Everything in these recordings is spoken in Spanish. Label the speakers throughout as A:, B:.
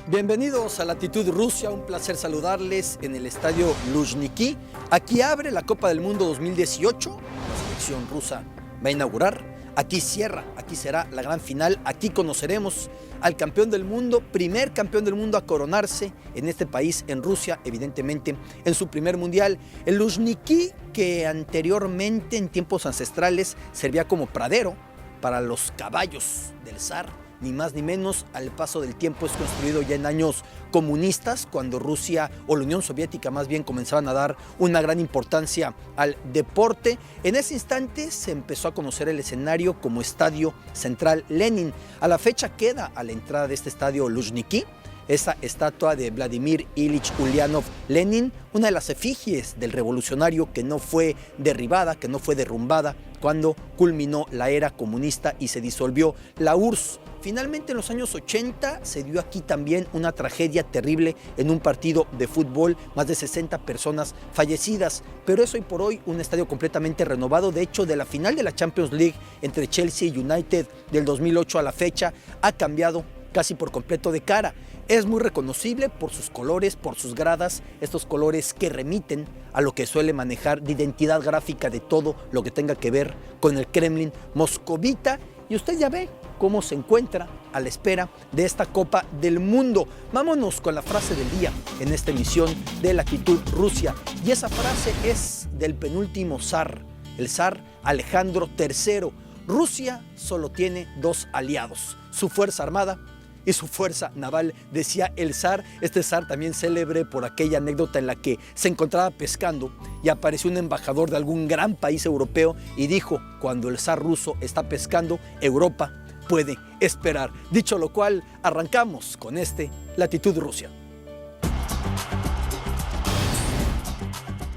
A: Bienvenidos a Latitud Rusia, un placer saludarles en el estadio Luzhniki. Aquí abre la Copa del Mundo 2018, la selección rusa va a inaugurar. Aquí cierra, aquí será la gran final, aquí conoceremos al campeón del mundo, primer campeón del mundo a coronarse en este país, en Rusia, evidentemente, en su primer mundial. El Luzhniki, que anteriormente en tiempos ancestrales servía como pradero para los caballos del zar, ni más ni menos. Al paso del tiempo es construido ya en años comunistas, cuando Rusia o la Unión Soviética más bien comenzaban a dar una gran importancia al deporte. En ese instante se empezó a conocer el escenario como Estadio Central Lenin. A la fecha queda a la entrada de este estadio Luzhniki esa estatua de Vladimir Ilich Ulyanov Lenin, una de las efigies del revolucionario que no fue derribada, que no fue derrumbada cuando culminó la era comunista y se disolvió la URSS. Finalmente, en los años 80 se dio aquí también una tragedia terrible en un partido de fútbol, más de 60 personas fallecidas, pero es hoy por hoy un estadio completamente renovado. De hecho, de la final de la Champions League entre Chelsea y United del 2008 a la fecha, ha cambiado casi por completo de cara. Es muy reconocible por sus colores, por sus gradas, estos colores que remiten a lo que suele manejar de identidad gráfica de todo lo que tenga que ver con el Kremlin moscovita. Y usted ya ve cómo se encuentra a la espera de esta Copa del Mundo. Vámonos con la frase del día en esta emisión de Latitud Rusia. Y esa frase es del penúltimo zar, el zar Alejandro III. Rusia solo tiene dos aliados, su fuerza armada y su fuerza naval, decía el zar. Este zar también célebre por aquella anécdota en la que se encontraba pescando y apareció un embajador de algún gran país europeo y dijo: cuando el zar ruso está pescando, Europa puede esperar. Dicho lo cual, arrancamos con este Latitud Rusia.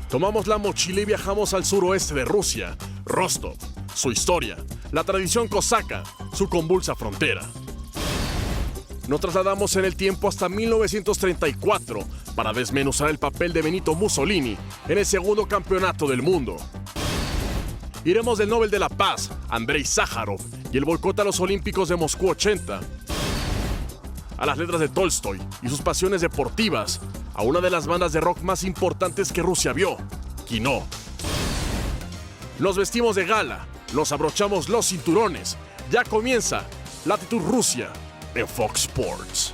B: Tomamos la mochila y viajamos al suroeste de Rusia, Rostov, su historia, la tradición cosaca, su convulsa frontera. Nos trasladamos en el tiempo hasta 1934 para desmenuzar el papel de Benito Mussolini en el segundo campeonato del mundo. Iremos del Nobel de la Paz, Andrei Sájarov, y el boicot a los Olímpicos de Moscú 80, a las letras de Tolstoy y sus pasiones deportivas, a una de las bandas de rock más importantes que Rusia vio, Kino. Nos vestimos de gala, nos abrochamos los cinturones. Ya comienza Latitud Rusia en Fox Sports.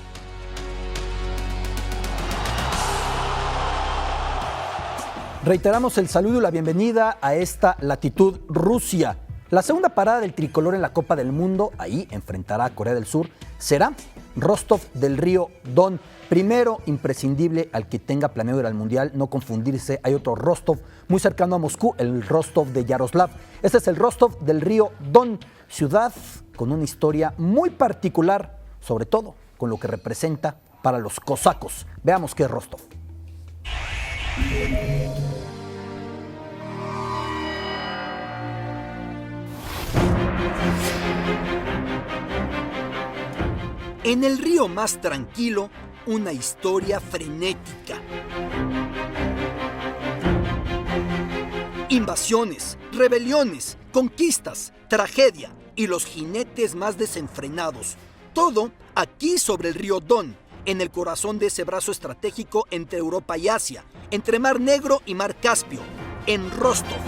A: Reiteramos el saludo y la bienvenida a esta Latitud Rusia. La segunda parada del tricolor en la Copa del Mundo, ahí enfrentará a Corea del Sur, será Rostov del Río Don. Primero, imprescindible al que tenga planeado ir al Mundial, no confundirse, hay otro Rostov muy cercano a Moscú, el Rostov de Yaroslav. Este es el Rostov del Río Don, ciudad con una historia muy particular, sobre todo con lo que representa para los cosacos. Veamos qué es Rostov. En el río más tranquilo, una historia frenética. Invasiones, rebeliones, conquistas, tragedia y los jinetes más desenfrenados. Todo aquí sobre el río Don, en el corazón de ese brazo estratégico entre Europa y Asia, entre Mar Negro y Mar Caspio, en Rostov.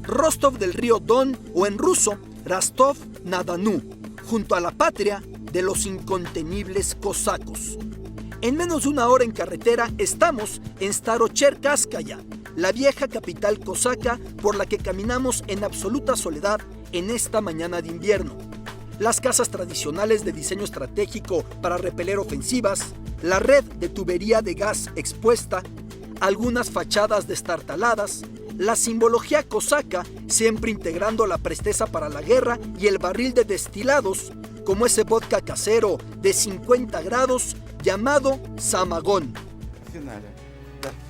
A: Rostov del Río Don, o en ruso, Rostov-na-Donu, junto a la patria de los incontenibles cosacos. En menos de una hora en carretera estamos en Starocherkasskaya, la vieja capital cosaca por la que caminamos en absoluta soledad en esta mañana de invierno. Las casas tradicionales de diseño estratégico para repeler ofensivas, la red de tubería de gas expuesta, algunas fachadas destartaladas, la simbología cosaca siempre integrando la presteza para la guerra y el barril de destilados, como ese vodka casero de 50 grados llamado Samagón.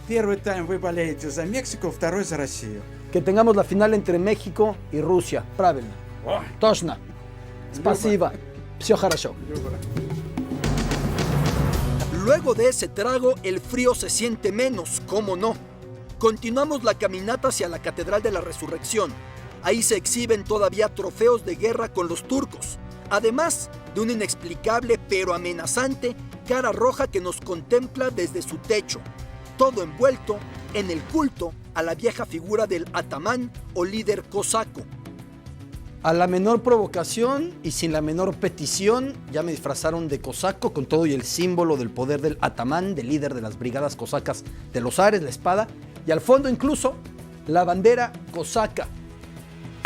C: Первый тайм вы болеете за Мексику, второй за Россию.
A: Que tengamos la final entre México y Rusia. Правильно. Точно. Спасибо. Всё хорошо. Luego de ese trago, el frío se siente menos, ¿cómo no? Continuamos la caminata hacia la Catedral de la Resurrección. Ahí se exhiben todavía trofeos de guerra con los turcos, además de una inexplicable pero amenazante cara roja que nos contempla desde su techo, todo envuelto en el culto a la vieja figura del atamán o líder cosaco. A la menor provocación y sin la menor petición, ya me disfrazaron de cosaco con todo y el símbolo del poder del atamán, del líder de las brigadas cosacas de los Ares, la espada, y al fondo incluso la bandera cosaca.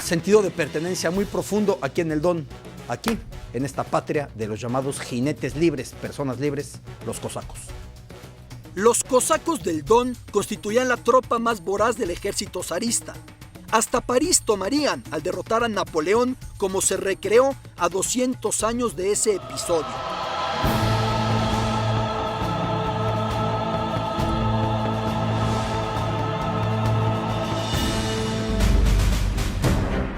A: Sentido de pertenencia muy profundo aquí en el Don, aquí, en esta patria de los llamados jinetes libres, personas libres, los cosacos. Los cosacos del Don constituían la tropa más voraz del ejército zarista. Hasta París tomarían al derrotar a Napoleón, como se recreó a 200 años de ese episodio.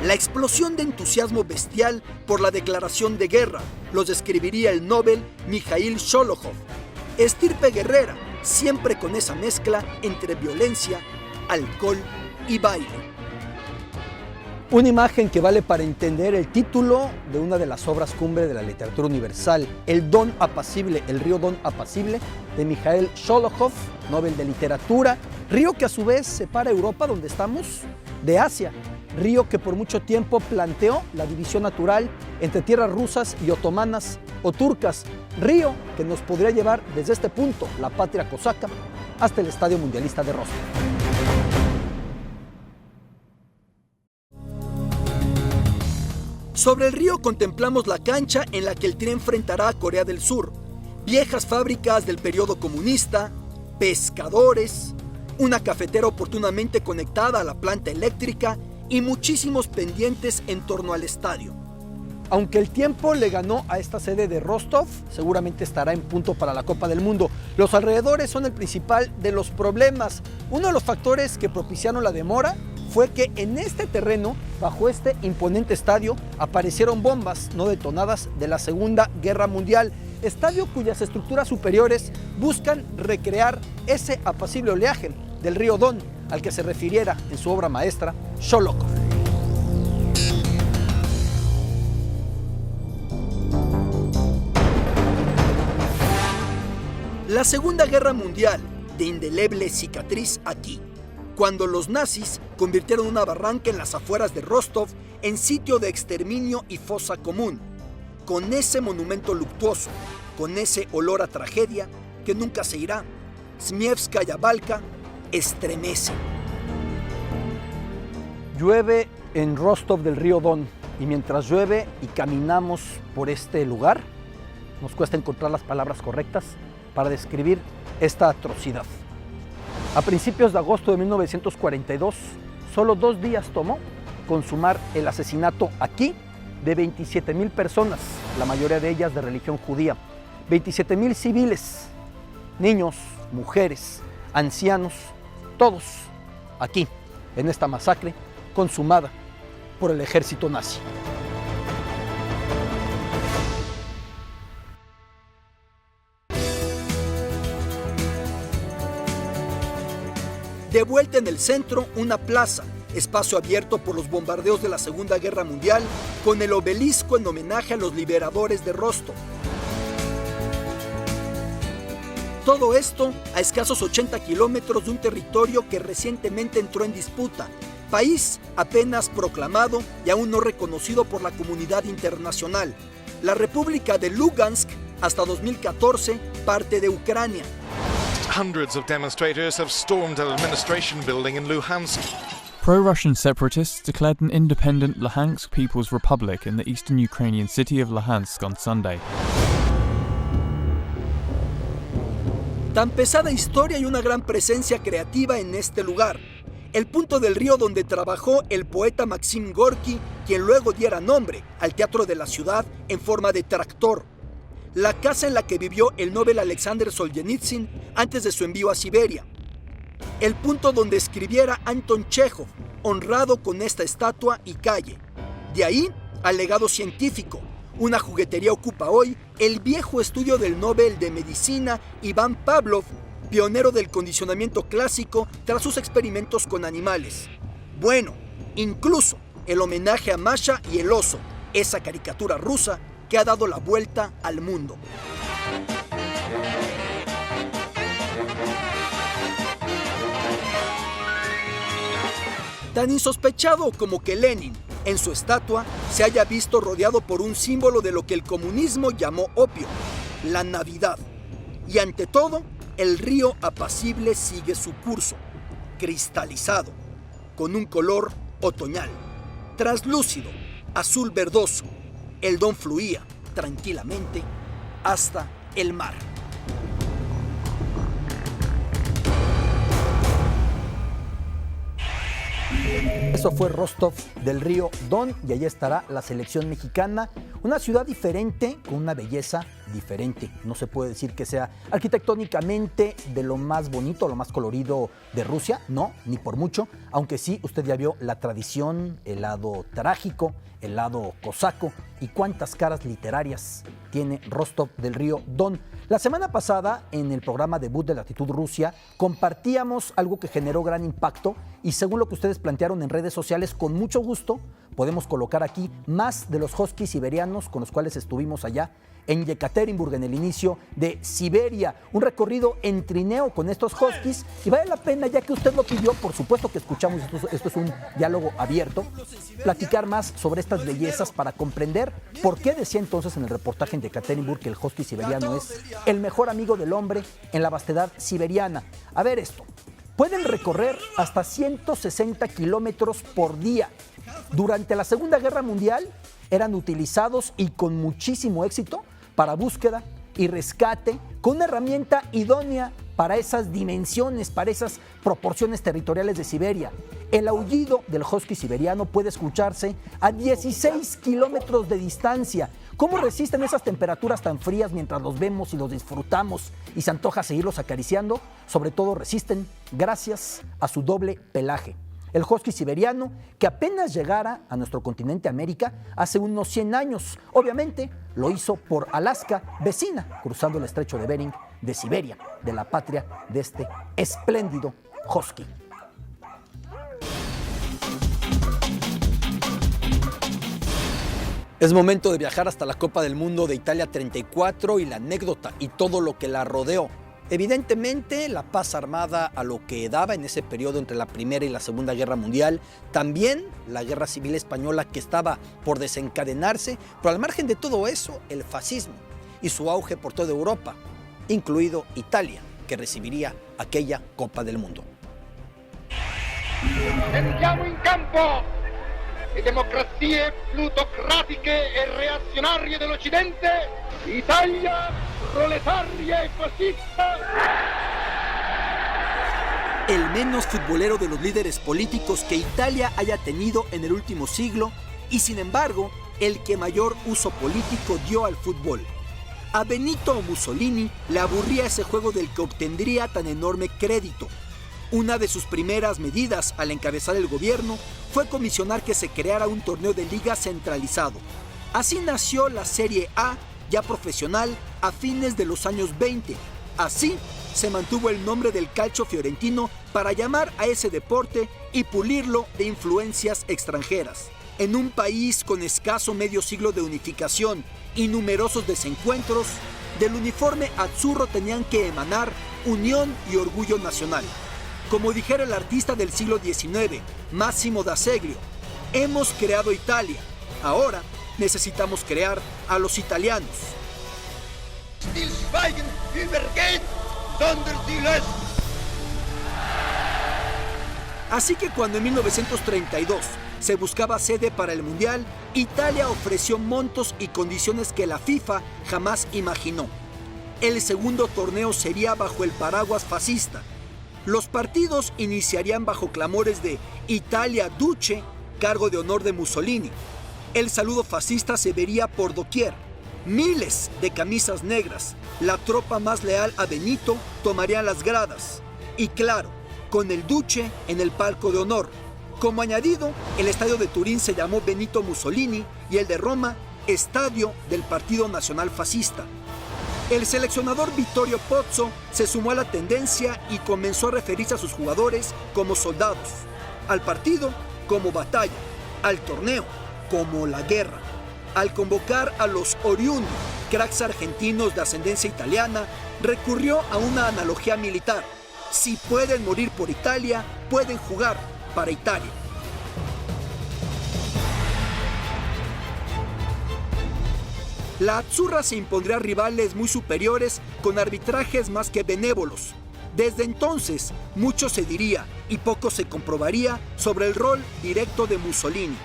A: La explosión de entusiasmo bestial por la declaración de guerra los describiría el Nobel Mikhail Sholokhov. Estirpe guerrera, siempre con esa mezcla entre violencia, alcohol y baile. Una imagen que vale para entender el título de una de las obras cumbre de la literatura universal, El Don Apacible, el río Don Apacible, de Mikhail Sholokhov, Nobel de Literatura, río que a su vez separa Europa, donde estamos, de Asia, río que por mucho tiempo planteó la división natural entre tierras rusas y otomanas o turcas, río que nos podría llevar desde este punto, la patria cosaca, hasta el Estadio Mundialista de Rostov. Sobre el río contemplamos la cancha en la que el Tri enfrentará a Corea del Sur, viejas fábricas del periodo comunista, pescadores, una cafetera oportunamente conectada a la planta eléctrica y muchísimos pendientes en torno al estadio. Aunque el tiempo le ganó a esta sede de Rostov, seguramente estará en punto para la Copa del Mundo. Los alrededores son el principal de los problemas. Uno de los factores que propiciaron la demora fue que en este terreno, bajo este imponente estadio, aparecieron bombas no detonadas de la Segunda Guerra Mundial. Estadio cuyas estructuras superiores buscan recrear ese apacible oleaje del río Don, al que se refiriera en su obra maestra Sholokhov. La Segunda Guerra Mundial, de indeleble cicatriz aquí, cuando los nazis convirtieron una barranca en las afueras de Rostov en sitio de exterminio y fosa común, con ese monumento luctuoso, con ese olor a tragedia que nunca se irá. Zmievskaya Balka estremece. Llueve en Rostov del río Don, y mientras llueve y caminamos por este lugar, nos cuesta encontrar las palabras correctas para describir esta atrocidad. A principios de agosto de 1942, solo 2 días tomó consumar el asesinato aquí de 27,000 personas, la mayoría de ellas de religión judía. 27,000 civiles, niños, mujeres, ancianos, todos aquí, en esta masacre consumada por el ejército nazi. De vuelta en el centro, una plaza, espacio abierto por los bombardeos de la Segunda Guerra Mundial, con el obelisco en homenaje a los liberadores de Rostov. Todo esto a escasos 80 kilómetros de un territorio que recientemente entró en disputa, país apenas proclamado y aún no reconocido por la comunidad internacional. La República de Lugansk, hasta 2014, parte de Ucrania.
D: Hundreds of demonstrators have stormed an administration building in Luhansk.
E: Pro-Russian separatists declared an independent Luhansk People's Republic in the eastern Ukrainian city of Luhansk on Sunday.
A: Tan pesada historia y una gran presencia creativa en este lugar. El punto del río donde trabajó el poeta Maxim Gorki, quien luego diera nombre al teatro de la ciudad en forma de tractor. La casa en la que vivió el Nobel Alexander Solzhenitsyn antes de su envío a Siberia. El punto donde escribiera Anton Chekhov, honrado con esta estatua y calle. De ahí al legado científico. Una juguetería ocupa hoy el viejo estudio del Nobel de Medicina Iván Pavlov, pionero del condicionamiento clásico tras sus experimentos con animales. Bueno, incluso el homenaje a Masha y el oso, esa caricatura rusa que ha dado la vuelta al mundo. Tan insospechado como que Lenin, en su estatua, se haya visto rodeado por un símbolo de lo que el comunismo llamó opio, la Navidad. Y ante todo, el río apacible sigue su curso, cristalizado, con un color otoñal, translúcido, azul verdoso. El Don fluía tranquilamente hasta el mar. Eso fue Rostov del Río Don, y allí estará la selección mexicana. Una ciudad diferente, con una belleza diferente. No se puede decir que sea arquitectónicamente de lo más bonito, lo más colorido de Rusia, no, ni por mucho, aunque sí, usted ya vio la tradición, el lado trágico, el lado cosaco, y cuántas caras literarias tiene Rostov del Río Don. La semana pasada, en el programa debut de Latitud Rusia, compartíamos algo que generó gran impacto, y según lo que ustedes plantearon en redes sociales, con mucho gusto podemos colocar aquí más de los huskies siberianos con los cuales estuvimos allá en Yekaterinburg en el inicio de Siberia. Un recorrido en trineo con estos huskies, y vale la pena, ya que usted lo pidió, por supuesto que escuchamos, esto es un diálogo abierto, platicar más sobre estas bellezas para comprender por qué decía entonces en el reportaje en Yekaterinburg que el husky siberiano es el mejor amigo del hombre en la vastedad siberiana. A ver esto. Pueden recorrer hasta 160 kilómetros por día. Durante la Segunda Guerra Mundial eran utilizados, y con muchísimo éxito, para búsqueda y rescate, con una herramienta idónea para esas dimensiones, para esas proporciones territoriales de Siberia. El aullido del husky siberiano puede escucharse a 16 kilómetros de distancia. ¿Cómo resisten esas temperaturas tan frías mientras los vemos y los disfrutamos y se antoja seguirlos acariciando? Sobre todo resisten gracias a su doble pelaje. El husky siberiano, que apenas llegara a nuestro continente América hace unos 100 años. Obviamente lo hizo por Alaska, vecina, cruzando el estrecho de Bering, de Siberia, de la patria de este espléndido husky. Es momento de viajar hasta la Copa del Mundo de Italia 34 y la anécdota y todo lo que la rodeó. Evidentemente, la paz armada a lo que daba en ese periodo entre la Primera y la Segunda Guerra Mundial, también la Guerra Civil Española que estaba por desencadenarse, pero al margen de todo eso, el fascismo y su auge por toda Europa, incluido Italia, que recibiría aquella Copa del Mundo.
F: Sentiamo in campo le democrazie plutocratiche e reazionarie dell'Occidente, Italia proletaria e fascista.
A: El menos futbolero de los líderes políticos que Italia haya tenido en el último siglo, y sin embargo, el que mayor uso político dio al fútbol. A Benito Mussolini le aburría ese juego del que obtendría tan enorme crédito. Una de sus primeras medidas al encabezar el gobierno fue comisionar que se creara un torneo de liga centralizado. Así nació la Serie A, ya profesional, a fines de los años 20. Así se mantuvo el nombre del calcio fiorentino para llamar a ese deporte y pulirlo de influencias extranjeras. En un país con escaso medio siglo de unificación y numerosos desencuentros, del uniforme azzurro tenían que emanar unión y orgullo nacional. Como dijera el artista del siglo XIX, Massimo d'Azeglio, hemos creado Italia, ahora necesitamos crear a los italianos.
F: Stillschweigen übergeht, sondern sie löst.
A: Así que cuando en 1932 se buscaba sede para el Mundial, Italia ofreció montos y condiciones que la FIFA jamás imaginó. El segundo torneo sería bajo el paraguas fascista. Los partidos iniciarían bajo clamores de Italia Duce, cargo de honor de Mussolini. El saludo fascista se vería por doquier. Miles de camisas negras, la tropa más leal a Benito, tomarían las gradas. Y claro, con el Duce en el palco de honor. Como añadido, el estadio de Turín se llamó Benito Mussolini y el de Roma, Estadio del Partido Nacional Fascista. El seleccionador Vittorio Pozzo se sumó a la tendencia y comenzó a referirse a sus jugadores como soldados, al partido como batalla, al torneo como la guerra. Al convocar a los oriundi, cracks argentinos de ascendencia italiana, recurrió a una analogía militar. Si pueden morir por Italia, pueden jugar para Italia. La Azzurra se impondría a rivales muy superiores con arbitrajes más que benévolos. Desde entonces, mucho se diría y poco se comprobaría sobre el rol directo de Mussolini.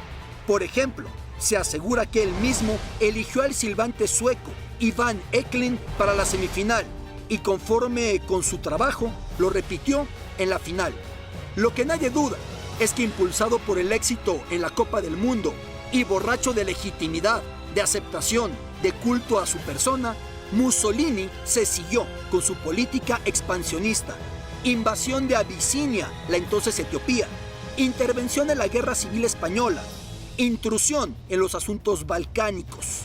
A: Por ejemplo, se asegura que él mismo eligió al silbante sueco Ivan Eklund para la semifinal y conforme con su trabajo, lo repitió en la final. Lo que nadie duda es que impulsado por el éxito en la Copa del Mundo y borracho de legitimidad, de aceptación, de culto a su persona, Mussolini se siguió con su política expansionista. Invasión de Abisinia, la entonces Etiopía, intervención en la Guerra Civil Española, intrusión en los asuntos balcánicos.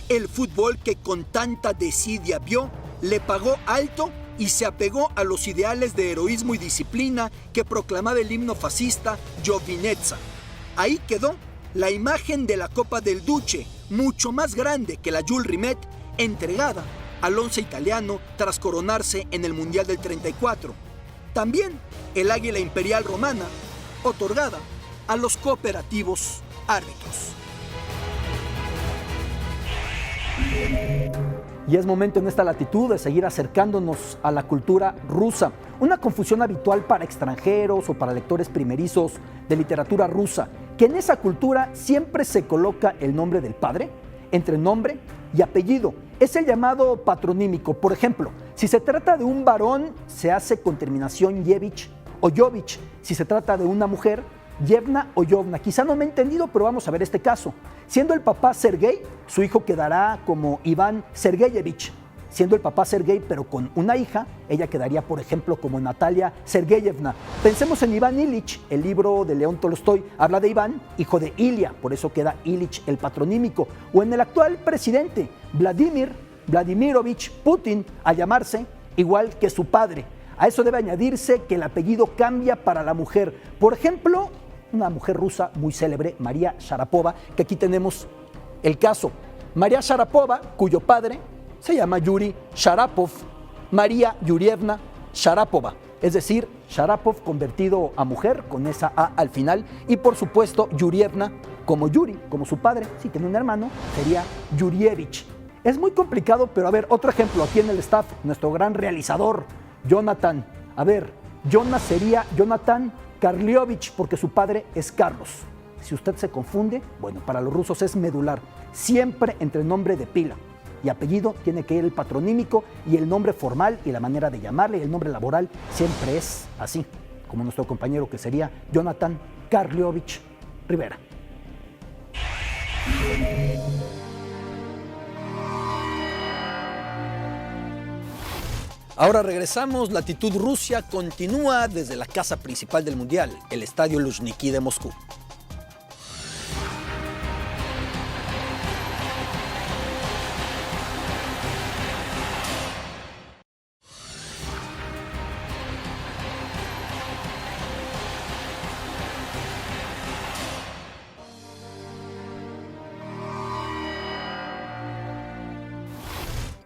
A: El fútbol que con tanta desidia vio, le pagó alto y se apegó a los ideales de heroísmo y disciplina que proclamaba el himno fascista Giovinezza. Ahí quedó la imagen de la Copa del Duce, mucho más grande que la Jules Rimet, entregada al once italiano tras coronarse en el Mundial del 34. También el Águila Imperial Romana, otorgada a los cooperativos árbitros. Y es momento en esta latitud de seguir acercándonos a la cultura rusa. Una confusión habitual para extranjeros o para lectores primerizos de literatura rusa, que en esa cultura siempre se coloca el nombre del padre entre nombre y apellido. Es el llamado patronímico. Por ejemplo, si se trata de un varón, se hace con terminación Yevich o Jovich. Si se trata de una mujer, Yevna o Yovna. Quizá no me he entendido, pero vamos a ver este caso. Siendo el papá Sergei, su hijo quedará como Iván Sergeyevich. Siendo el papá Sergei, pero con una hija, ella quedaría, por ejemplo, como Natalia Sergeyevna. Pensemos en Iván Ilich. El libro de León Tolstoy habla de Iván, hijo de Ilia, por eso queda Ilich el patronímico. O en el actual presidente, Vladimir Vladimirovich Putin, al llamarse igual que su padre. A eso debe añadirse que el apellido cambia para la mujer. Por ejemplo, una mujer rusa muy célebre, María Sharapova, que aquí tenemos el caso. María Sharapova, cuyo padre se llama Yuri Sharapov, María Yurievna Sharapova, es decir, Sharapov convertido a mujer con esa A al final, y por supuesto Yurievna como Yuri, como su padre, si tiene un hermano, sería Yurievich. Es muy complicado, pero a ver, otro ejemplo aquí en el staff, nuestro gran realizador, Jonathan. A ver, Jonas sería Jonathan Karliovich porque su padre es Carlos. Si usted se confunde, bueno, para los rusos es medular, siempre entre nombre de pila y apellido tiene que ir el patronímico y el nombre formal y la manera de llamarle y el nombre laboral siempre es así, como nuestro compañero que sería Jonathan Karliovich Rivera. Ahora regresamos, Latitud Rusia continúa desde la casa principal del Mundial, el Estadio Luzhniki de Moscú.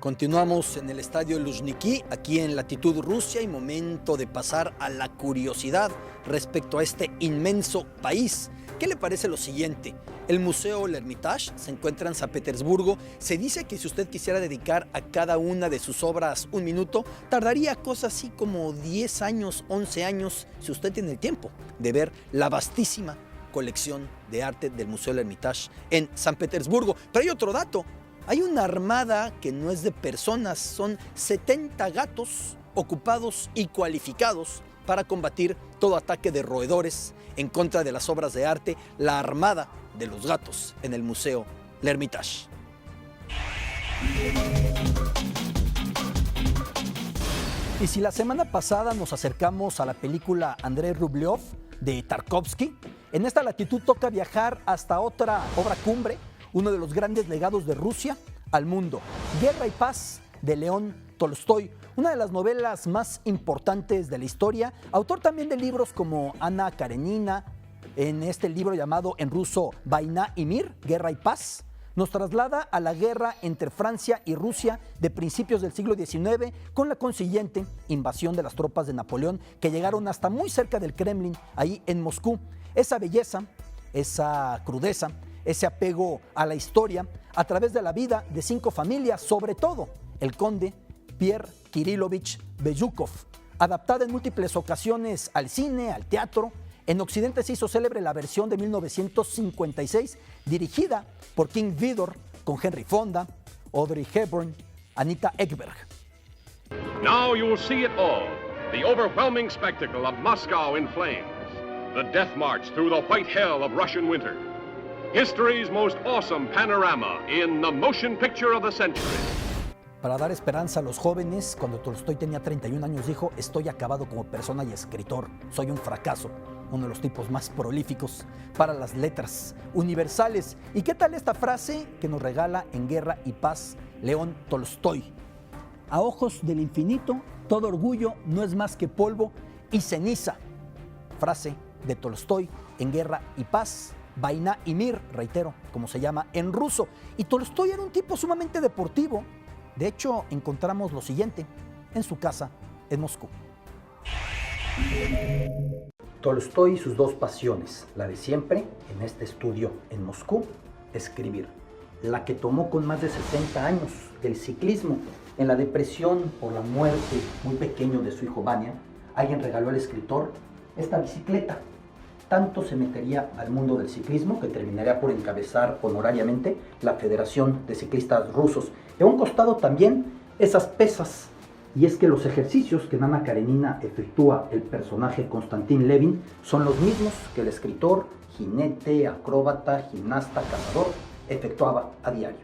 A: Continuamos en el Estadio Luzhniki, aquí en Latitud Rusia, y momento de pasar a la curiosidad respecto a este inmenso país. ¿Qué le parece lo siguiente? El Museo El Hermitage se encuentra en San Petersburgo. Se dice que si usted quisiera dedicar a cada una de sus obras un minuto, tardaría cosas así como 10 años, 11 años, si usted tiene el tiempo de ver la vastísima colección de arte del Museo El Hermitage en San Petersburgo. Pero hay otro dato. Hay una armada que no es de personas, son 70 gatos ocupados y cualificados para combatir todo ataque de roedores en contra de las obras de arte, la armada de los gatos en el Museo El Hermitage. Y si la semana pasada nos acercamos a la película Andrei Rublev de Tarkovsky, en esta latitud toca viajar hasta otra obra cumbre, uno de los grandes legados de Rusia al mundo, Guerra y Paz de León Tolstoy, una de las novelas más importantes de la historia, autor también de libros como Ana Karenina, en este libro llamado en ruso Vaina y Mir, Guerra y Paz, nos traslada a la guerra entre Francia y Rusia de principios del siglo XIX, con la consiguiente invasión de las tropas de Napoleón que llegaron hasta muy cerca del Kremlin, ahí en Moscú. Esa belleza, esa crudeza, ese apego a la historia a través de la vida de 5 familias, sobre todo el conde Pierre Kirilovich Belyukov, adaptada en múltiples ocasiones al cine, al teatro. En Occidente se hizo célebre la versión de 1956, dirigida por King Vidor, con Henry Fonda, Audrey Hepburn, Anita Ekberg.
G: Now you will see it all. The overwhelming spectacle of Moscow in flames. The death march through the white hell of Russian winter. History's most awesome panorama in the motion picture of the century.
A: Para dar esperanza a los jóvenes, cuando Tolstói tenía 31 años dijo: estoy acabado como persona y escritor, soy un fracaso, uno de los tipos más prolíficos para las letras universales. ¿Y qué tal esta frase que nos regala en Guerra y Paz León Tolstói? A ojos del infinito, todo orgullo no es más que polvo y ceniza. Frase de Tolstói en Guerra y Paz, Vaina y Mir, reitero, como se llama en ruso. Y Tolstói era un tipo sumamente deportivo. De hecho, encontramos lo siguiente en su casa en Moscú. Tolstói y sus 2 pasiones, la de siempre en este estudio en Moscú, escribir. La que tomó con más de 60 años, el ciclismo. En la depresión por la muerte muy pequeño de su hijo Vania, alguien regaló al escritor esta bicicleta. Tanto se metería al mundo del ciclismo que terminaría por encabezar honorariamente la Federación de Ciclistas Rusos. Y a un costado también esas pesas. Y es que los ejercicios que en Ana Karenina efectúa el personaje Konstantin Levin son los mismos que el escritor, jinete, acróbata, gimnasta, cazador efectuaba a diario.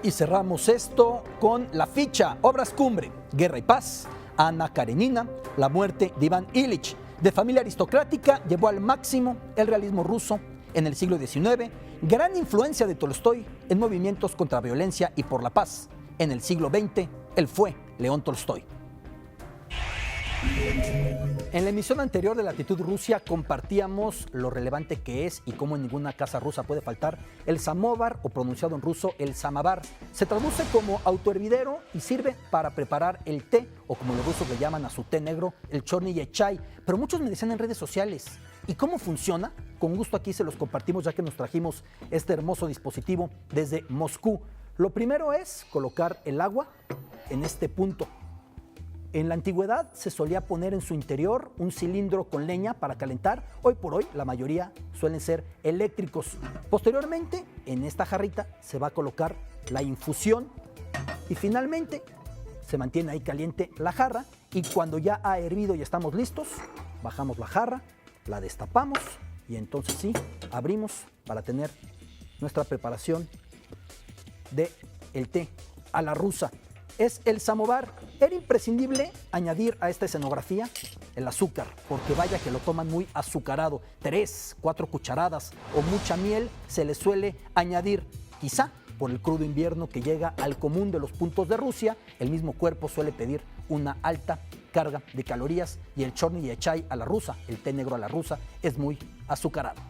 A: Y cerramos esto con la ficha, obras cumbre, Guerra y Paz, Ana Karenina, la muerte de Iván Ilich. De familia aristocrática, llevó al máximo el realismo ruso en el siglo XIX, gran influencia de Tolstói en movimientos contra la violencia y por la paz. En el siglo XX, él fue León Tolstói. En la emisión anterior de Latitud Rusia compartíamos lo relevante que es y cómo en ninguna casa rusa puede faltar el samovar, o pronunciado en ruso el samavar. Se traduce como autohervidero y sirve para preparar el té, o como los rusos le llaman a su té negro, el chorny chai. Pero muchos me decían en redes sociales, ¿y cómo funciona? Con gusto aquí se los compartimos, ya que nos trajimos este hermoso dispositivo desde Moscú. Lo primero es colocar el agua en este punto. En la antigüedad se solía poner en su interior un cilindro con leña para calentar. Hoy por hoy la mayoría suelen ser eléctricos. Posteriormente, en esta jarrita se va a colocar la infusión y finalmente se mantiene ahí caliente la jarra, y cuando ya ha hervido y estamos listos, bajamos la jarra, la destapamos y entonces sí, abrimos para tener nuestra preparación de el té a la rusa. Es el samovar. Era imprescindible añadir a esta escenografía el azúcar, porque vaya que lo toman muy azucarado. 3, 4 cucharadas o mucha miel se le suele añadir. Quizá por el crudo invierno que llega al común de los puntos de Rusia, el mismo cuerpo suele pedir una alta carga de calorías, y el chorny chai a la rusa, el té negro a la rusa, es muy azucarado.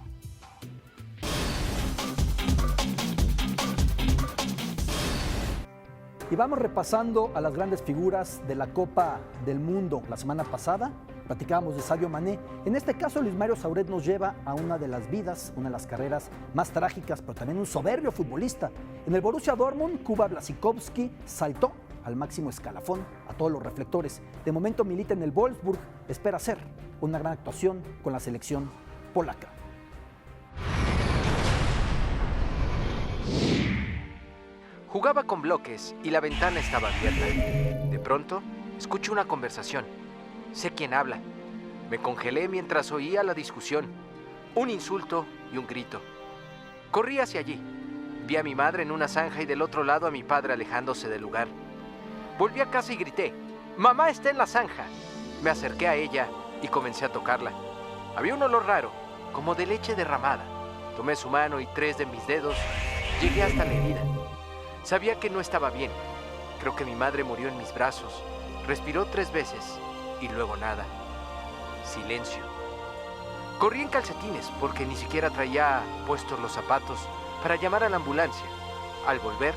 A: Y vamos repasando a las grandes figuras de la Copa del Mundo. La semana pasada platicábamos de Sadio Mané. En este caso, Luis Mario Sauret nos lleva a una de las vidas, una de las carreras más trágicas, pero también un soberbio futbolista. En el Borussia Dortmund, Kuba Blasikowski saltó al máximo escalafón a todos los reflectores. De momento milita en el Wolfsburg, espera hacer una gran actuación con la selección polaca.
H: Jugaba con bloques y la ventana estaba abierta. De pronto, escucho una conversación. Sé quién habla. Me congelé mientras oía la discusión. Un insulto y un grito. Corrí hacia allí. Vi a mi madre en una zanja y del otro lado a mi padre alejándose del lugar. Volví a casa y grité: ¡Mamá está en la zanja! Me acerqué a ella y comencé a tocarla. Había un olor raro, como de leche derramada. Tomé su mano y 3 de mis dedos. Llegué hasta la herida. Sabía que no estaba bien. Creo que mi madre murió en mis brazos. Respiró 3 veces y luego nada. Silencio. Corrí en calcetines porque ni siquiera traía puestos los zapatos para llamar a la ambulancia. Al volver,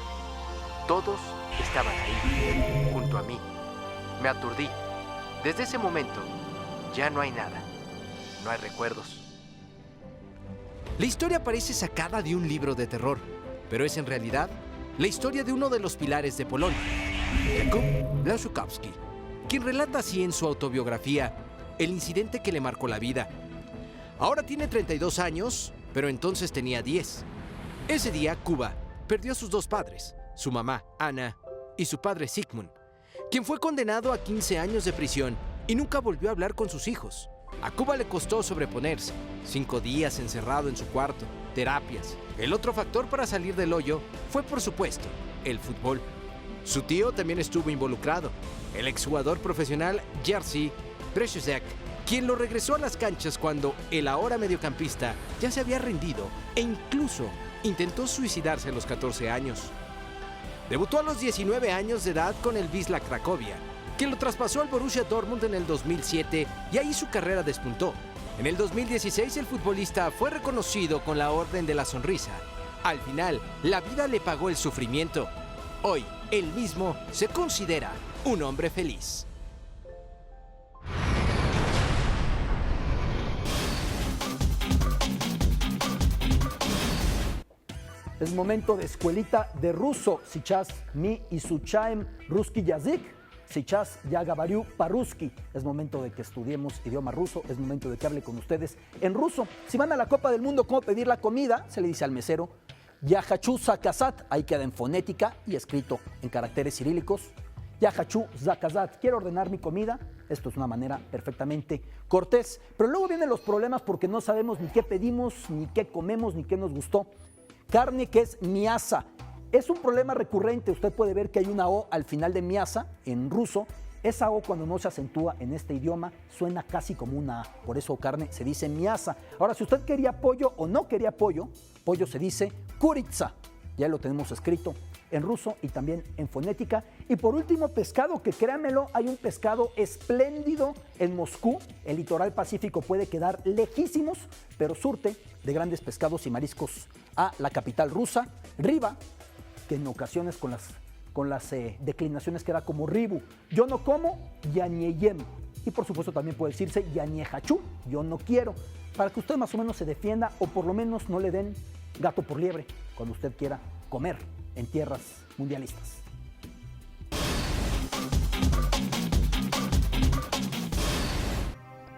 H: todos estaban ahí, junto a mí. Me aturdí. Desde ese momento, ya no hay nada. No hay recuerdos. La historia parece sacada de un libro de terror, pero es en realidad la historia de uno de los pilares de Polonia, Jakub Blaszczykowski, quien relata así en su autobiografía el incidente que le marcó la vida. Ahora tiene 32 años, pero entonces tenía 10. Ese día, Kuba perdió a sus dos padres, su mamá, Anna, y su padre, Sigmund, quien fue condenado a 15 años de prisión y nunca volvió a hablar con sus hijos. A Kuba le costó sobreponerse, 5 días encerrado en su cuarto, terapias. El otro factor para salir del hoyo fue, por supuesto, el fútbol. Su tío también estuvo involucrado, el exjugador profesional Jerzy Przezek, quien lo regresó a las canchas cuando el ahora mediocampista ya se había rendido e incluso intentó suicidarse a los 14 años. Debutó a los 19 años de edad con el Wisla Cracovia, que lo traspasó al Borussia Dortmund en el 2007 y ahí su carrera despuntó. En el 2016 el futbolista fue reconocido con la Orden de la Sonrisa. Al final, la vida le pagó el sufrimiento. Hoy, él mismo se considera un hombre feliz.
A: Es momento de escuelita de ruso. Сейчас мы изучаем русский язык. Сейчас я говорю по-русски. Es momento de que estudiemos idioma ruso. Es momento de que hable con ustedes en ruso. Si van a la Copa del Mundo, ¿cómo pedir la comida? Se le dice al mesero, Я хочу заказать. Ahí queda en fonética y escrito en caracteres cirílicos. Я хочу заказать. Quiero ordenar mi comida. Esto es una manera perfectamente cortés. Pero luego vienen los problemas porque no sabemos ni qué pedimos, ni qué comemos, ni qué nos gustó. Carne, que es miasa. Es un problema recurrente. Usted puede ver que hay una O al final de miasa en ruso. Esa O, cuando no se acentúa en este idioma, suena casi como una A. Por eso carne se dice miasa. Ahora, si usted quería pollo o no quería pollo, pollo se dice kuritsa. Ya lo tenemos escrito en ruso y también en fonética. Y por último, pescado, que créanmelo, hay un pescado espléndido en Moscú. El litoral pacífico puede quedar lejísimos, pero surte de grandes pescados y mariscos a la capital rusa, Riva, que en ocasiones con las declinaciones queda como Ribu. Yo no como, ya nie yem. Y por supuesto también puede decirse ya nie hachú, yo no quiero. Para que usted más o menos se defienda o por lo menos no le den gato por liebre cuando usted quiera comer en tierras mundialistas.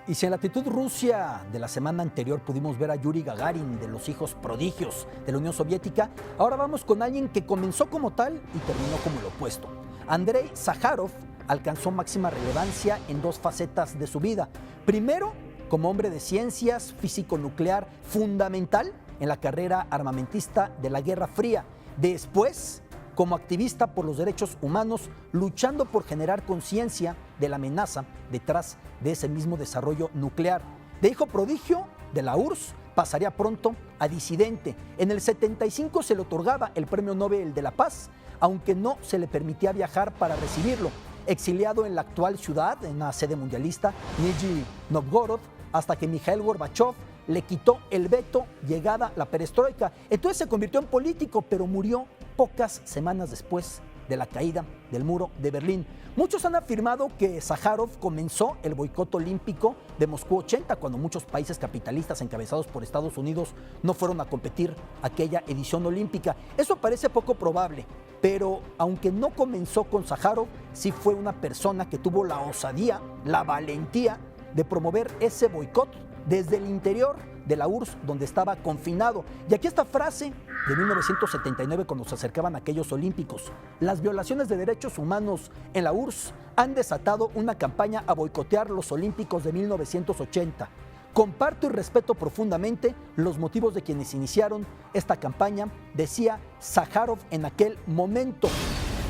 A: Y si en la actitud Rusia de la semana anterior pudimos ver a Yuri Gagarin, de los hijos prodigios de la Unión Soviética, ahora vamos con alguien que comenzó como tal y terminó como lo opuesto. Andrei Sájarov alcanzó máxima relevancia en dos facetas de su vida. Primero, como hombre de ciencias, físico nuclear fundamental en la carrera armamentista de la Guerra Fría. Después, como activista por los derechos humanos, luchando por generar conciencia de la amenaza detrás de ese mismo desarrollo nuclear. De hijo prodigio de la URSS, pasaría pronto a disidente. En el 75 se le otorgaba el Premio Nobel de la Paz, aunque no se le permitía viajar para recibirlo. Exiliado en la actual ciudad, en la sede mundialista, Nizhny Novgorod, hasta que Mikhail Gorbachev le quitó el veto, llegada la perestroika. Entonces se convirtió en político, pero murió pocas semanas después de la caída del muro de Berlín. Muchos han afirmado que Sájarov comenzó el boicot olímpico de Moscú 80, cuando muchos países capitalistas encabezados por Estados Unidos no fueron a competir aquella edición olímpica. Eso parece poco probable, pero aunque no comenzó con Sájarov, sí fue una persona que tuvo la osadía, la valentía de promover ese boicot desde el interior de la URSS, donde estaba confinado. Y aquí esta frase de 1979, cuando se acercaban aquellos olímpicos: las violaciones de derechos humanos en la URSS han desatado una campaña a boicotear los olímpicos de 1980. Comparto y respeto profundamente los motivos de quienes iniciaron esta campaña, decía Sájarov en aquel momento.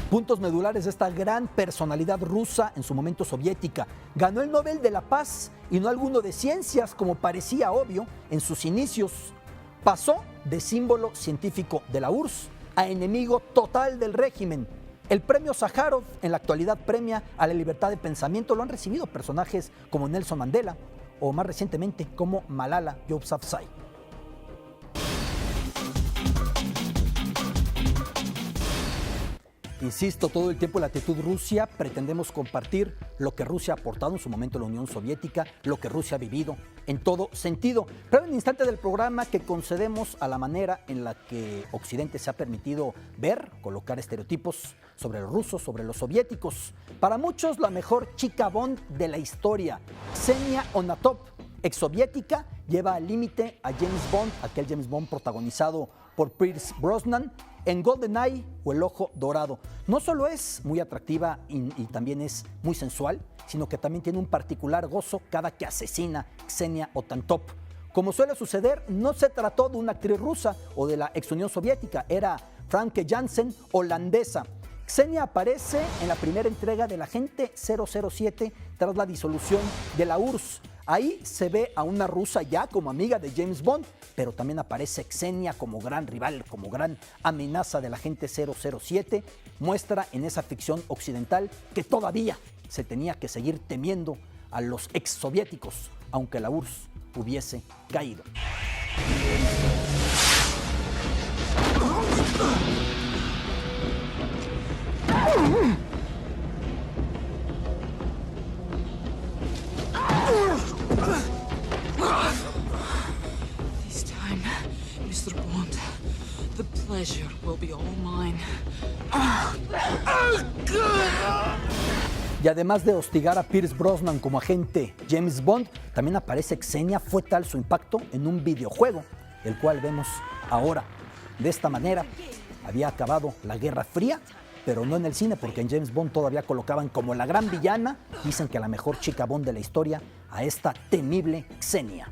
A: Puntos medulares de esta gran personalidad rusa, en su momento soviética. Ganó el Nobel de la Paz y no alguno de ciencias, como parecía obvio en sus inicios. Pasó de símbolo científico de la URSS a enemigo total del régimen. El premio Sájarov en la actualidad premia a la libertad de pensamiento. Lo han recibido personajes como Nelson Mandela o más recientemente como Malala Yousafzai. Insisto, todo el tiempo en la actitud Rusia pretendemos compartir lo que Rusia ha aportado en su momento a la Unión Soviética, lo que Rusia ha vivido en todo sentido. Pero hay un instante del programa que concedemos a la manera en la que Occidente se ha permitido ver, colocar estereotipos sobre los rusos, sobre los soviéticos. Para muchos, la mejor chica Bond de la historia, Ksenia Onatop, exsoviética, lleva al límite a James Bond, aquel James Bond protagonizado por Pierce Brosnan, en GoldenEye o El Ojo Dorado. No solo es muy atractiva y también es muy sensual, sino que también tiene un particular gozo cada que asesina Ksenia Onatop. Como suele suceder, no se trató de una actriz rusa o de la ex Unión Soviética, era Franke Janssen, holandesa. Ksenia aparece en la primera entrega del Agente 007 tras la disolución de la URSS. Ahí se ve a una rusa ya como amiga de James Bond, pero también aparece Ksenia como gran rival, como gran amenaza del Agente 007. Muestra en esa ficción occidental que todavía se tenía que seguir temiendo a los exsoviéticos, aunque la URSS hubiese caído.
I: This time, Mr. Bond, the pleasure will be all mine.
A: Y además de hostigar a Pierce Brosnan como agente James Bond, también aparece Ksenia. Fue tal su impacto en un videojuego, el cual vemos ahora. De esta manera, había acabado la Guerra Fría, pero no en el cine, porque en James Bond todavía colocaban como la gran villana, dicen que la mejor chica Bond de la historia, a esta temible Ksenia.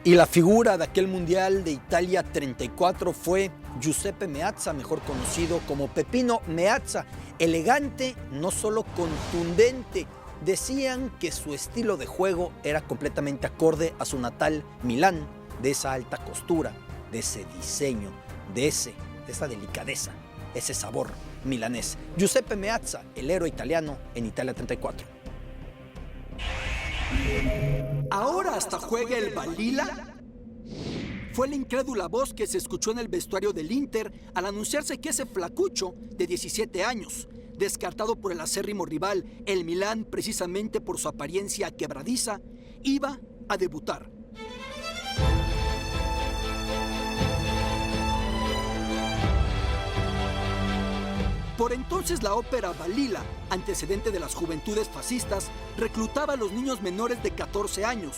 A: Y la figura de aquel Mundial de Italia 34 fue Giuseppe Meazza, mejor conocido como Peppino Meazza. Elegante, no solo contundente. Decían que su estilo de juego era completamente acorde a su natal Milán, de esa alta costura, de ese diseño, de esa delicadeza, ese sabor milanés. Giuseppe Meazza, el héroe italiano en Italia 34. ¿Ahora hasta juega el Balila? Fue la incrédula voz que se escuchó en el vestuario del Inter al anunciarse que ese flacucho de 17 años, descartado por el acérrimo rival, el Milán, precisamente por su apariencia quebradiza, iba a debutar. Por entonces la ópera Balila, antecedente de las juventudes fascistas, reclutaba a los niños menores de 14 años.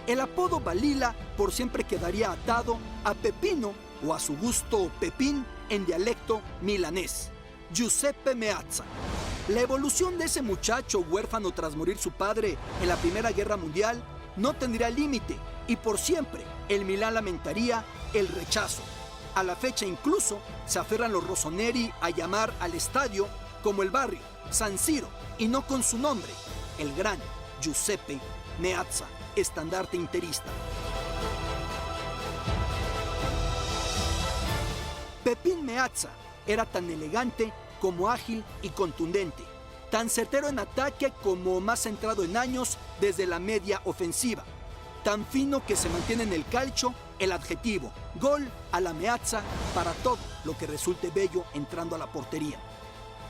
A: El apodo Balila por siempre quedaría atado a Peppino o a su gusto Pepín en dialecto milanés, Giuseppe Meazza. La evolución de ese muchacho huérfano tras morir su padre en la Primera Guerra Mundial no tendría límite y por siempre el Milán lamentaría el rechazo. A la fecha incluso se aferran los rossoneri a llamar al estadio como el barrio, San Siro, y no con su nombre, el gran Giuseppe Meazza, estandarte interista. Pepín Meazza era tan elegante como ágil y contundente, tan certero en ataque como más centrado en años desde la media ofensiva, tan fino que se mantiene en el calcio el adjetivo gol a la Meazza para todo lo que resulte bello entrando a la portería.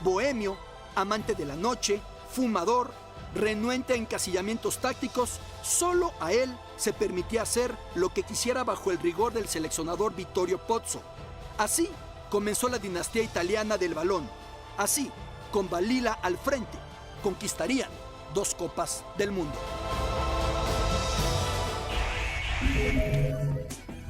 A: Bohemio, amante de la noche, fumador, renuente a encasillamientos tácticos, solo a él se permitía hacer lo que quisiera bajo el rigor del seleccionador Vittorio Pozzo. Así comenzó la dinastía italiana del balón. Así, con Balila al frente, conquistarían 2 copas del mundo.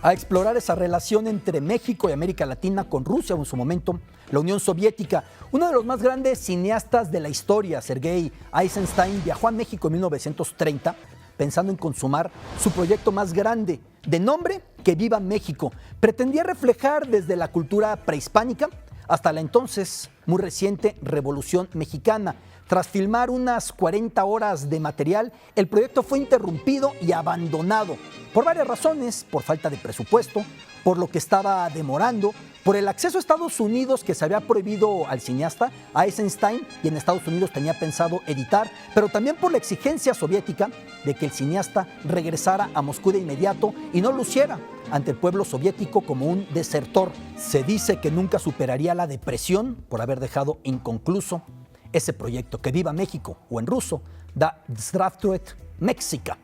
A: A explorar esa relación entre México y América Latina con Rusia o en su momento la Unión Soviética. Uno de los más grandes cineastas de la historia, Sergei Eisenstein, viajó a México en 1930 pensando en consumar su proyecto más grande, de nombre Que Viva México. Pretendía reflejar desde la cultura prehispánica hasta la entonces muy reciente Revolución Mexicana. Tras filmar unas 40 horas de material, el proyecto fue interrumpido y abandonado por varias razones: por falta de presupuesto, por lo que estaba demorando, por el acceso a Estados Unidos que se había prohibido al cineasta, a Eisenstein, y en Estados Unidos tenía pensado editar, pero también por la exigencia soviética de que el cineasta regresara a Moscú de inmediato y no luciera ante el pueblo soviético como un desertor. Se dice que nunca superaría la depresión por haber dejado inconcluso ese proyecto. Que viva México, o en ruso, Da Zdravствует Мексика.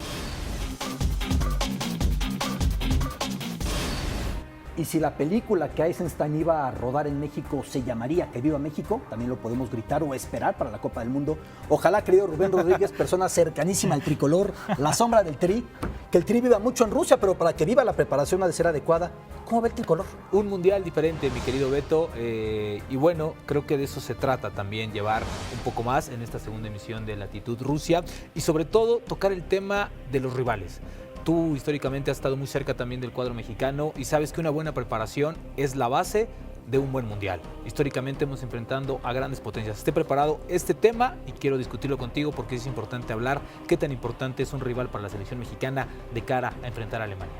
A: Y si la película que Eisenstein iba a rodar en México se llamaría Que Viva México, también lo podemos gritar o esperar para la Copa del Mundo. Ojalá, querido Rubén Rodríguez, persona cercanísima al tricolor, la sombra del Tri, que el Tri viva mucho en Rusia, pero para que viva la preparación ha de ser adecuada. ¿Cómo ve el tricolor?
J: Un mundial diferente, mi querido Beto, y bueno, creo que de eso se trata también, llevar un poco más en esta segunda emisión de Latitud Rusia y sobre todo tocar el tema de los rivales. Tú históricamente has estado muy cerca también del cuadro mexicano y sabes que una buena preparación es la base de un buen mundial. Históricamente hemos enfrentado a grandes potencias. Esté preparado este tema y quiero discutirlo contigo porque es importante hablar qué tan importante es un rival para la selección mexicana de cara a enfrentar a Alemania.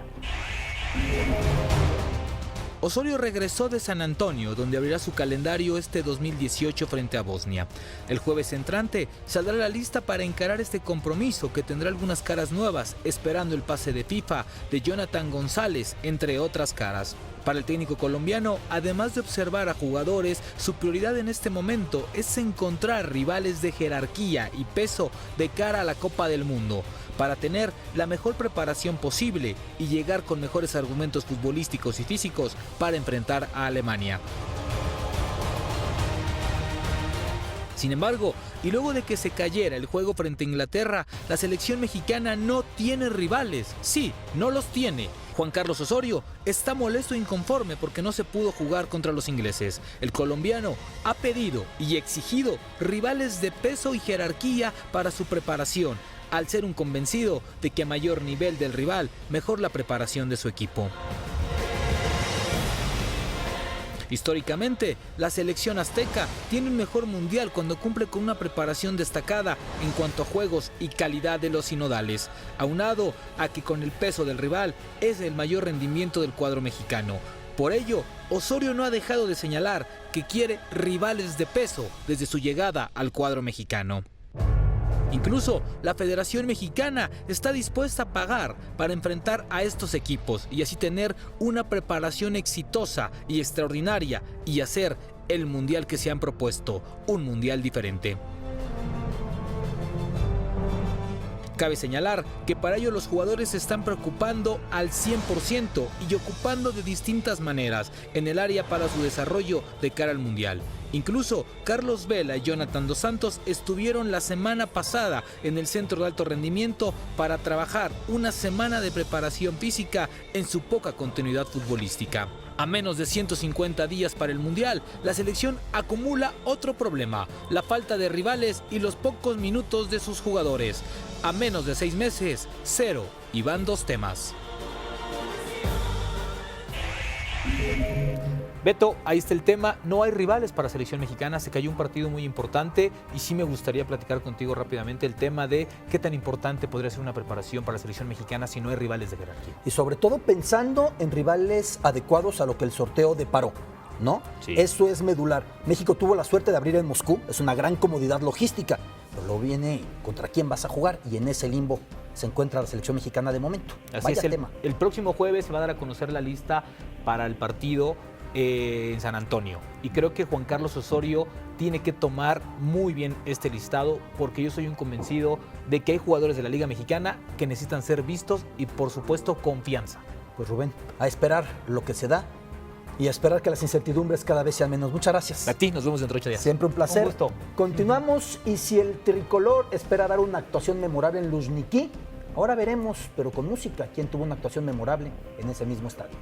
J: Osorio regresó de San Antonio, donde abrirá su calendario este 2018 frente a Bosnia. El jueves entrante saldrá la lista para encarar este compromiso que tendrá algunas caras nuevas, esperando el pase de FIFA de Jonathan González, entre otras caras. Para el técnico colombiano, además de observar a jugadores, su prioridad en este momento es encontrar rivales de jerarquía y peso de cara a la Copa del Mundo, para tener la mejor preparación posible y llegar con mejores argumentos futbolísticos y físicos para enfrentar a Alemania. Sin embargo, y luego de que se cayera el juego frente a Inglaterra, la selección mexicana no tiene rivales. Sí, no los tiene. Juan Carlos Osorio está molesto e inconforme porque no se pudo jugar contra los ingleses. El colombiano ha pedido y exigido rivales de peso y jerarquía para su preparación, al ser un convencido de que a mayor nivel del rival, mejor la preparación de su equipo. Históricamente, la selección azteca tiene un mejor mundial cuando cumple con una preparación destacada en cuanto a juegos y calidad de los sinodales, aunado a que con el peso del rival es el mayor rendimiento del cuadro mexicano. Por ello, Osorio no ha dejado de señalar que quiere rivales de peso desde su llegada al cuadro mexicano. Incluso la Federación Mexicana está dispuesta a pagar para enfrentar a estos equipos y así tener una preparación exitosa y extraordinaria y hacer el mundial que se han propuesto, un mundial diferente. Cabe señalar que para ello los jugadores se están preocupando al 100% y ocupando de distintas maneras en el área para su desarrollo de cara al mundial. Incluso Carlos Vela y Jonathan Dos Santos estuvieron la semana pasada en el Centro de Alto Rendimiento para trabajar una semana de preparación física en su poca continuidad futbolística. A menos de 150 días para el Mundial, la selección acumula otro problema, la falta de rivales y los pocos minutos de sus jugadores. A menos de 6 meses, cero, y van 2 temas. Beto, ahí está el tema, no hay rivales para la selección mexicana, se cayó un partido muy importante y sí me gustaría platicar contigo rápidamente el tema de qué tan importante podría ser una preparación para la selección mexicana si no hay rivales de jerarquía.
A: Y sobre todo pensando en rivales adecuados a lo que el sorteo deparó, ¿no?
J: Sí.
A: Eso es medular. México tuvo la suerte de abrir en Moscú, es una gran comodidad logística, pero luego viene contra quién vas a jugar y en ese limbo se encuentra la selección mexicana de momento.
J: Así
A: Vaya
J: es,
A: tema.
J: El próximo jueves se va a dar a conocer la lista para el partido en San Antonio y creo que Juan Carlos Osorio tiene que tomar muy bien este listado porque yo soy un convencido de que hay jugadores de la Liga Mexicana que necesitan ser vistos y por supuesto confianza.
A: Pues Rubén, a esperar lo que se da y a esperar que las incertidumbres cada vez sean menos. Muchas gracias.
J: A ti, nos vemos dentro de 8 días.
A: Siempre un placer.
J: Un gusto.
A: Continuamos y si el tricolor espera dar una actuación memorable en Luzhniki, ahora veremos, pero con música, quién tuvo una actuación memorable en ese mismo estadio.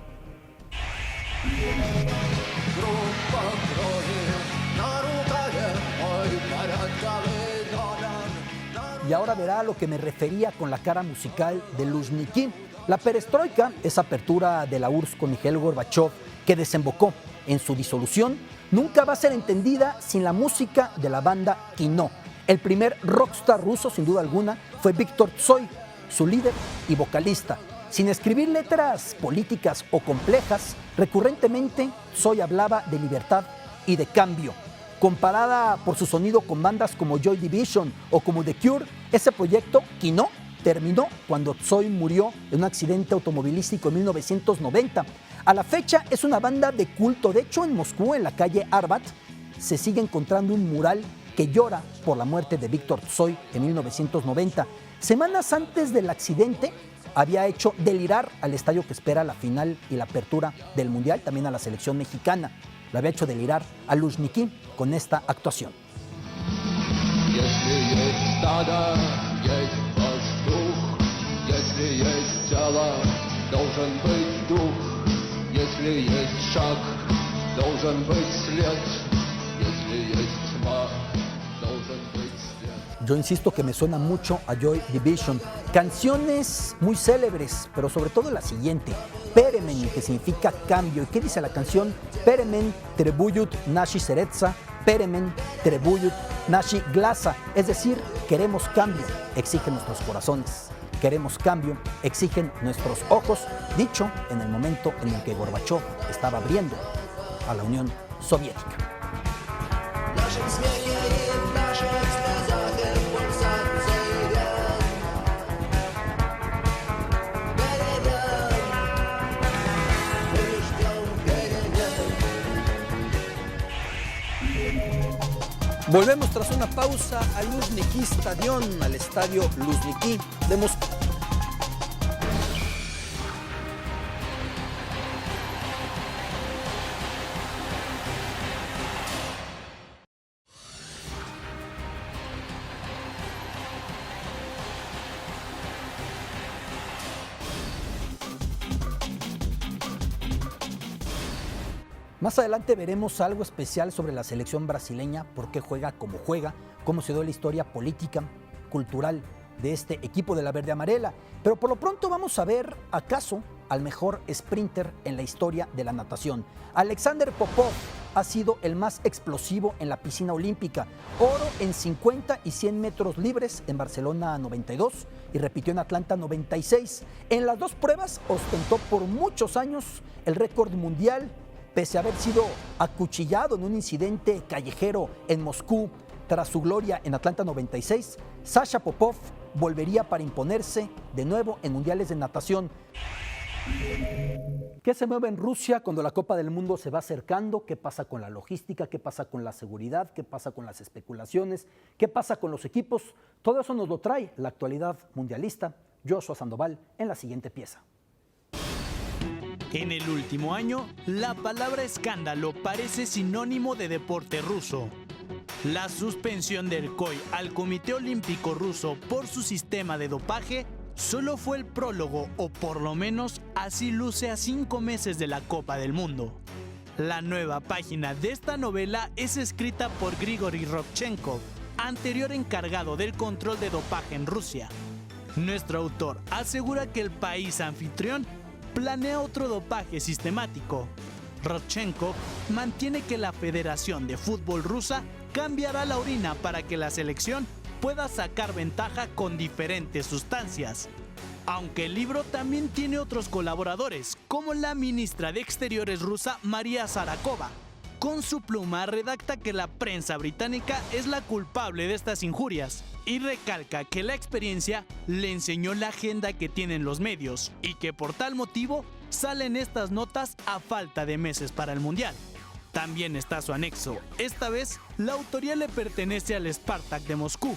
A: y ahora verá a lo que me refería con la cara musical de Luzhniki. La perestroika, esa apertura de la URSS con Mikhail Gorbachev que desembocó en su disolución, nunca va a ser entendida sin la música de la banda Kino. El primer rockstar ruso, sin duda alguna, fue Viktor Tsoi, su líder y vocalista. Sin escribir letras políticas o complejas, recurrentemente Tsoi hablaba de libertad y de cambio. Comparada por su sonido con bandas como Joy Division o como The Cure, ese proyecto, Kino, terminó cuando Tsoi murió en un accidente automovilístico en 1990. A la fecha es una banda de culto. De hecho, en Moscú, en la calle Arbat, se sigue encontrando un mural que llora por la muerte de Viktor Tsoi en 1990. Semanas antes del accidente, había hecho delirar al estadio que espera la final y la apertura del Mundial, también a la selección mexicana. Lo había hecho delirar a Luzhniki con esta actuación. Yo insisto que me suena mucho a Joy Division. Canciones muy célebres, pero sobre todo la siguiente, Peremen, que significa cambio. ¿Y qué dice la canción? Peremen trebuyut nashi seretsa, Peremen trebuyut nashi glasa. Es decir, queremos cambio, exigen nuestros corazones. Queremos cambio, exigen nuestros ojos. Dicho en el momento en el que Gorbachev estaba abriendo a la Unión Soviética. Volvemos tras una pausa al Luzhniki Stadion, al estadio Luzhniki de Moscú. Más adelante veremos algo especial sobre la selección brasileña, por qué juega como juega, cómo se dio la historia política, cultural de este equipo de la verde amarela. Pero por lo pronto vamos a ver, acaso, al mejor sprinter en la historia de la natación. Alexander Popov ha sido el más explosivo en la piscina olímpica. Oro en 50 y 100 metros libres en Barcelona 92 y repitió en Atlanta 96. En las dos pruebas ostentó por muchos años el récord mundial, pese a haber sido acuchillado en un incidente callejero en Moscú. Tras su gloria en Atlanta 96, Sasha Popov volvería para imponerse de nuevo en mundiales de natación. ¿Qué se mueve en Rusia cuando la Copa del Mundo se va acercando? ¿Qué pasa con la logística? ¿Qué pasa con la seguridad? ¿Qué pasa con las especulaciones? ¿Qué pasa con los equipos? Todo eso nos lo trae la actualidad mundialista. Joshua Sandoval en la siguiente pieza.
K: En el último año, la palabra escándalo parece sinónimo de deporte ruso. La suspensión del COI al Comité Olímpico Ruso por su sistema de dopaje solo fue el prólogo, o por lo menos así luce a 5 meses de la Copa del Mundo. La nueva página de esta novela es escrita por Grigory Rodchenkov, anterior encargado del control de dopaje en Rusia. Nuestro autor asegura que el país anfitrión planea otro dopaje sistemático. Rodchenkov mantiene que la Federación de Fútbol Rusa cambiará la orina para que la selección pueda sacar ventaja con diferentes sustancias. Aunque el libro también tiene otros colaboradores, como la ministra de Exteriores rusa María Zarakova. Con su pluma redacta que la prensa británica es la culpable de estas injurias y recalca que la experiencia le enseñó la agenda que tienen los medios y que por tal motivo salen estas notas a falta de meses para el Mundial. También está su anexo. Esta vez, la autoría le pertenece al Spartak de Moscú.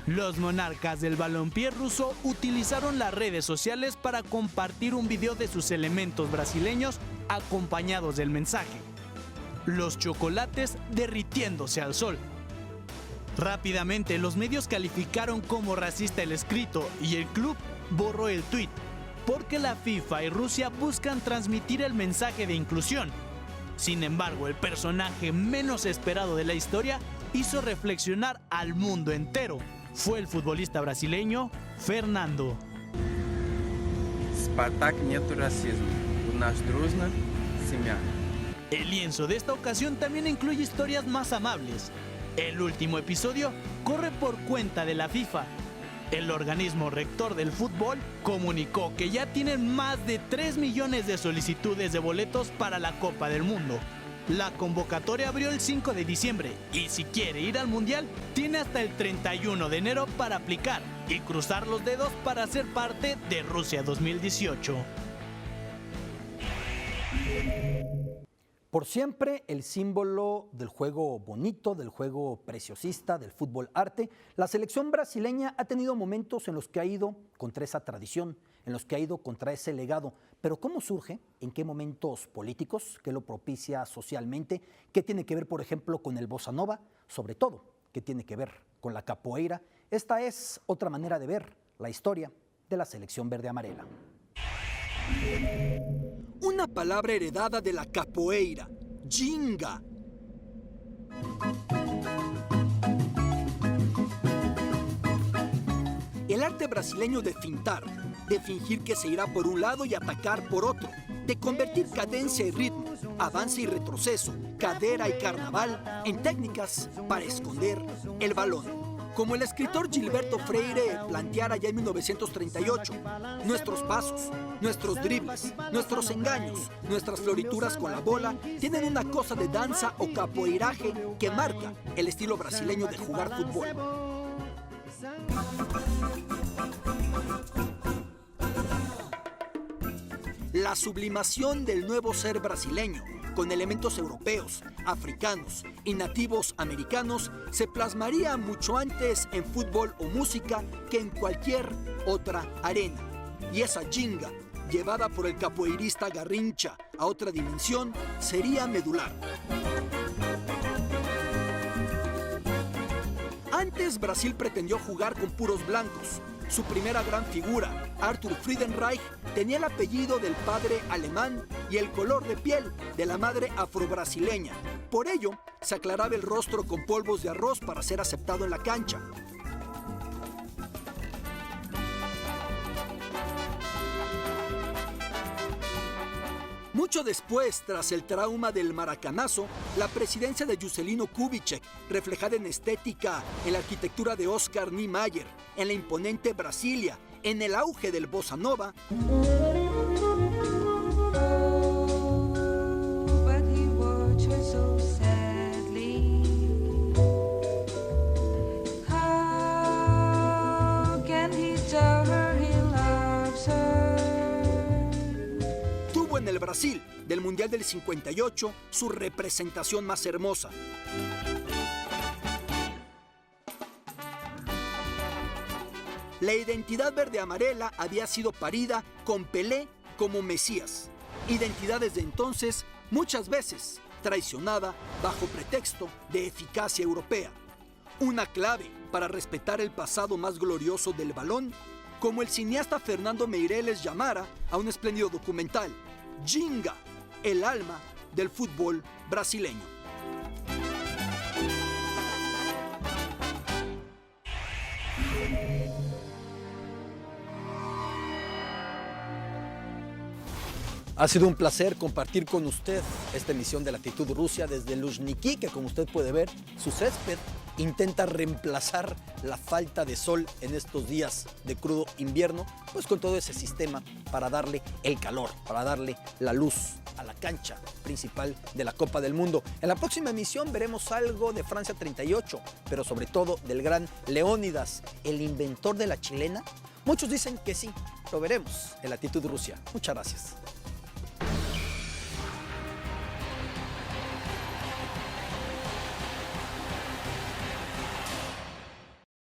K: Los monarcas del balompié ruso utilizaron las redes sociales para compartir un video de sus elementos brasileños acompañados del mensaje: los chocolates derritiéndose al sol. Rápidamente los medios calificaron como racista el escrito y el club borró el tuit, porque la FIFA y Rusia buscan transmitir el mensaje de inclusión. Sin embargo, el personaje menos esperado de la historia hizo reflexionar al mundo entero. fue el futbolista brasileño Fernando.
L: Spartak нету расизма. У нас дружна семья.
K: El lienzo de esta ocasión también incluye historias más amables. El último episodio corre por cuenta de la FIFA. El organismo rector del fútbol comunicó que ya tienen más de 3 millones de solicitudes de boletos para la Copa del Mundo. La convocatoria abrió el 5 de diciembre y si quiere ir al Mundial, tiene hasta el 31 de enero para aplicar y cruzar los dedos para ser parte de Rusia 2018.
A: Por siempre, el símbolo del juego bonito, del juego preciosista, del fútbol arte, la selección brasileña ha tenido momentos en los que ha ido contra esa tradición, en los que ha ido contra ese legado. Pero ¿cómo surge? ¿En qué momentos políticos? ¿Qué lo propicia socialmente? ¿Qué tiene que ver, por ejemplo, con el bossa nova? Sobre todo, ¿qué tiene que ver con la capoeira? Esta es otra manera de ver la historia de la selección verde-amarela. Una palabra heredada de la capoeira, ginga. El arte brasileño de fintar, de fingir que se irá por un lado y atacar por otro, de convertir cadencia y ritmo, avance y retroceso, cadera y carnaval en técnicas para esconder el balón. Como el escritor Gilberto Freire planteara ya en 1938, nuestros pasos, nuestros dribles, nuestros engaños, nuestras florituras con la bola tienen una cosa de danza o capoeiraje que marca el estilo brasileño de jugar fútbol. La sublimación del nuevo ser brasileño, con elementos europeos, africanos y nativos americanos, se plasmaría mucho antes en fútbol o música que en cualquier otra arena. Y esa ginga, llevada por el capoeirista Garrincha a otra dimensión, sería medular. Antes Brasil pretendió jugar con puros blancos. Su primera gran figura, Arthur Friedenreich, tenía el apellido del padre alemán y el color de piel de la madre afrobrasileña. Por ello, se aclaraba el rostro con polvos de arroz para ser aceptado en la cancha. Mucho después, tras el trauma del maracanazo, la presidencia de Juscelino Kubitschek, reflejada en estética, en la arquitectura de Oscar Niemeyer, en la imponente Brasilia, en el auge del bossa nova, en el Brasil del Mundial del 58 su representación más hermosa. La identidad verde-amarela había sido parida con Pelé como Mesías. Identidad desde entonces muchas veces traicionada bajo pretexto de eficacia europea. Una clave para respetar el pasado más glorioso del balón, como el cineasta Fernando Meireles llamara a un espléndido documental, Ginga, el alma del fútbol brasileño. Ha sido un placer compartir con usted esta emisión de Latitud Rusia desde Luzhniki, que como usted puede ver, su césped intenta reemplazar la falta de sol en estos días de crudo invierno, pues con todo ese sistema para darle el calor, para darle la luz a la cancha principal de la Copa del Mundo. En la próxima emisión veremos algo de Francia 38, pero sobre todo del gran Leónidas, el inventor de la chilena. Muchos dicen que sí, lo veremos en Latitud Rusia. Muchas gracias.